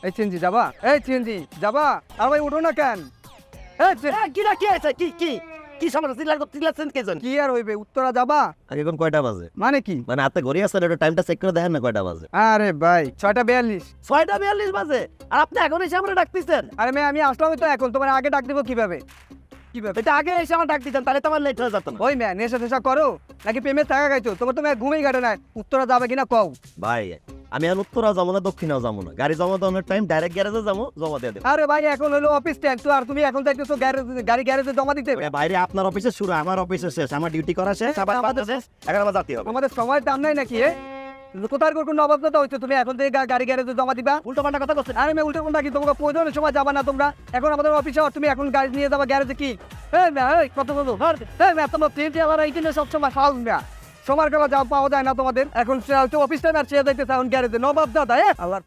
এই সিএনজি যাবা? এই সিএনজি যাবা? আর ভাই উঠো না কেন? কি না কি আছে কি কি কি সমস্যা চিল্লাচ্ছেন কেজন? কি আর হইবে, উত্তরা যাবা? আগে কোন কয়টা বাজে? মানে কি? মানে হাতে ঘড়ি আছে না, টাইমটা চেক করে দেখেন না কয়টা বাজে। আরে ভাই 6:42। 6:42 বাজে আর আপনি এখন এসে আমরা ডাকতেছেন? আরে মেয়ে আমি আসলামই তো এখন, তোমার আগে ডাক দিব কিভাবে? কিভাবে? এটা আগে এসে আমার ডাক দিতেন, তাহলে তো আমার লেট হয়ে যেত না। ওই মেয়ে নেশা টেশা করো নাকি প্রেমের টাকা খাইছো? তোমার তো মেয়ে ঘুমেই কাটে না। উত্তরা যাবে কিনা কও? ভাই আমি এখন উত্তরাও যাবো না দক্ষিণেও যাবো না, গাড়ি জমা দেওয়ার টাইম ডাইরেক্ট গ্যারেজে যাবো, জমা দিয়ে দেবো। আরে ভাই এখন হলো অফিস টাইম তো, আর তুমি এখন যাইতেছো গাড়ি গ্যারেজে জমা দিতে? বাইরে আপনার অফিসে শুরু, আমার অফিসে শেষ, আমার ডিউটি করা শেষ, আবার আমাদের- শেষ, এখন আমার জাতি হবে। আমাদের সময়ের দাম নাই নাকি? কোথার কোন অভাবতা হচ্ছে? তুমি এখন থেকে গাড়ি গ্যারেজে জমা দিবা? উল্টো পাল্টা কথা বলছেন। আরে মেয়ে উল্টো কোনটা কি? তোমাকে প্রয়োজনের সময় যাবা না তোমরা? এখন আমাদের অফিসে তুমি এখন গাড়ি নিয়ে যাবা গ্যারেজে? কি কত বলো তোমার প্লেনটি আবার এই দিনে সবসময় ফাউল না, সময় গেলা যাও পাওয়া যায় না তোমাদের। এখন অফিস টাইম আর চেয়ে যাইতেছে এখন গ্যারেজে। নবাব দাদা আল্লাহর